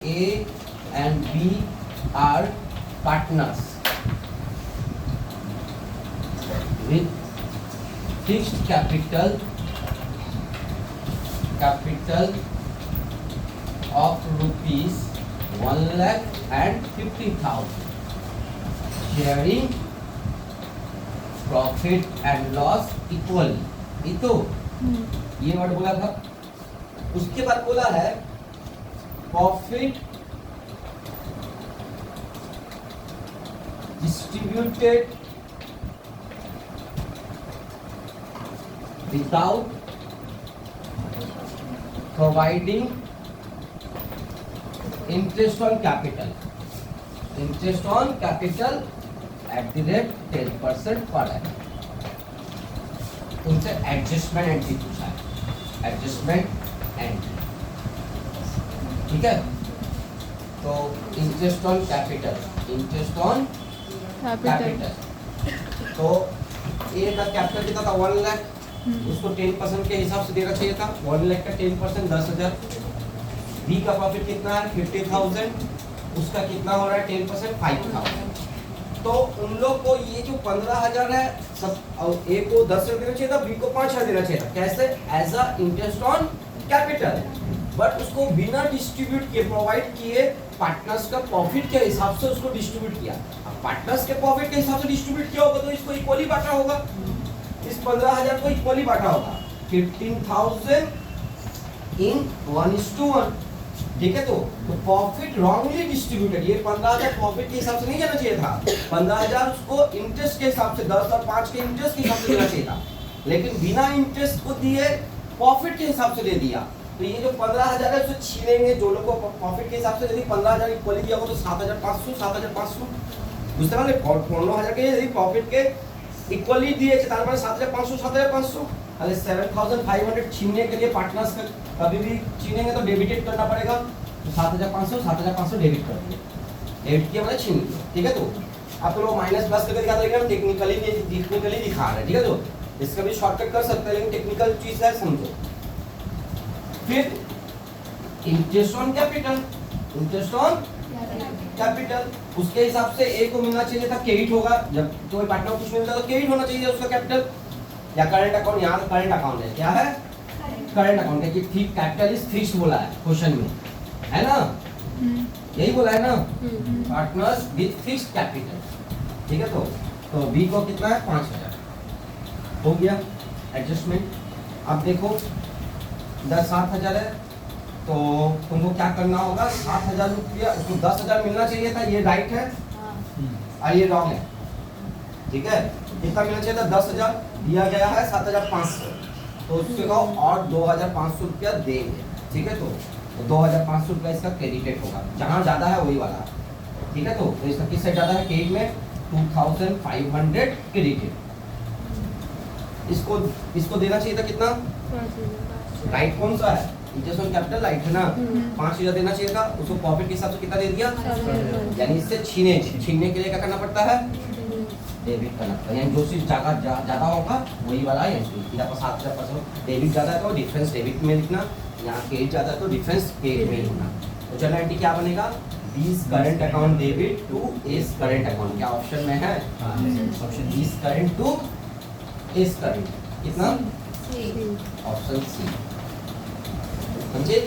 A and B are partners with fixed capital of rupees 1,50,000, sharing profit and loss equally. ये word बोला था। उसके बाद बोला है profit distributed without providing interest on capital at the rate 10% per annum। उनसे adjustment entry पूछा है, एडजस्टमेंट एंट्री, ठीक है। तो इंटरेस्ट ऑन कैपिटल, तो ए का कैपिटल कितना था 1 लाख, उसको 10% के हिसाब से देना चाहिए था। 1 लाख का 10% 10,000। बी का प्रॉफिट कितना है 50,000, उसका कितना हो रहा है 10% 5,000। तो उन लोग को ये जो 15,000 है सब, और ए को 10,000 देना चाहिए था, बी को 5,000 देना चाहिए था। कैसे? As a interest on capital, but उसको बिना डिस्ट्रीब्यूट किए, प्रोवाइड किए, पार्टनर्स का प्रॉफिट के हिसाब से उसको डिस्ट्रीब्यूट किया। अब पार्टनर्स के प्रॉफिट के हिसाब से डिस्ट्रीब्यूट किया होगा तो इसको इक्वली बांटा होगा, इस 15,000 को इक्वली बांटा होगा। 15,000 इन 1:1, ठीक है। तो प्रॉफिट रॉन्गली डिस्ट्रीब्यूटेड, ये 15,000 प्रॉफिट के हिसाब से नहीं जाना चाहिए था। 15,000 उसको इंटरेस्ट के हिसाब से 10 और 5 के इंटरेस्ट के हिसाब से देना चाहिए था, लेकिन बिना इंटरेस्ट को दिए प्रॉफिट के हिसाब से दे दिया। तो ये जो 15,000 है उसे छीनेंगे। जो लोग को प्रॉफिट के हिसाब से यदि 15,000 इक्वली दिया हो तो 7,500 बुझते वाले 15,000 के यदि प्रॉफिट के इक्वली दिए तार माने 7,500 अरे 7,500 छीनने के लिए पार्टनर्स का कभी भी छीनेंगे तो डेबिटेड करना पड़ेगा। तो 7,500 डेबिट कर दिए, डेबिट किया मतलब छीन लिया, ठीक है। तो आप तो लोग माइनस प्लस करके दिखा देंगे, हम टेक्निकली दिखा रहे हैं, ठीक है। तो इसका भी शॉर्टकट कर सकते हैं, लेकिन टेक्निकल चीज है, समझो। फिर इंटरेस्ट ऑन कैपिटल, उसके हिसाब से ए को मिलना चाहिए था क्रेडिट होगा। जब कोई पार्टनर को कुछ मिलता है तो क्रेडिट होना चाहिए उसका कैपिटल, या करंट अकाउंट। यहाँ करंट अकाउंट है, क्या है करंट अकाउंट है कि ठीक कैपिटल इज फिक्स्ड बोला है क्वेश्चन में, है ना, यही बोला है ना, पार्टनर्स विद फिक्स्ड कैपिटल, ठीक है। तो बी को कितना है 5,000 हो गया एडजस्टमेंट। अब देखो 7,000 है तो तुमको क्या करना होगा, 7,000 रुपया, उसको 10,000 मिलना चाहिए था, ये राइट है और ये रॉन्ग है, ठीक है। कितना मिलना चाहिए था 10,000, दिया गया है 7,500, तो उससे कहो और 2,500 रुपया देंगे, ठीक है। तो 2,500 रुपया इसका क्रेडिटेड होगा, जहाँ ज्यादा है वही वाला, ठीक है। तो इसका किस साइड ज्यादा है, क्रेडिट में 2,500 क्रेडिटेड। इसको देना चाहिए था कितना, राइट कौन सा है, इंटरेस्ट ऑन कैपिटल राइट है ना, 5,000 देना चाहिए था, उसको प्रॉफिट के हिसाब से कितना दे दिया, यानी इससे छीनने के लिए क्या करना पड़ता है, डेबिट करना पड़ता है। यानी जो चीज ज्यादा होगा वही वाला है। यहाँ पर 7,000 डेबिट ज्यादा है तो डिफरेंस डेबिट में लिखना, यहाँ क्रेडिट ज्यादा है तो डिफरेंस क्रेडिट में लिखना। तो जनरल एंट्री क्या बनेगा, बीस current account debit to S current account, क्या ऑप्शन में है, option 20 current to S current, कितना, ऑप्शन सी, समझे।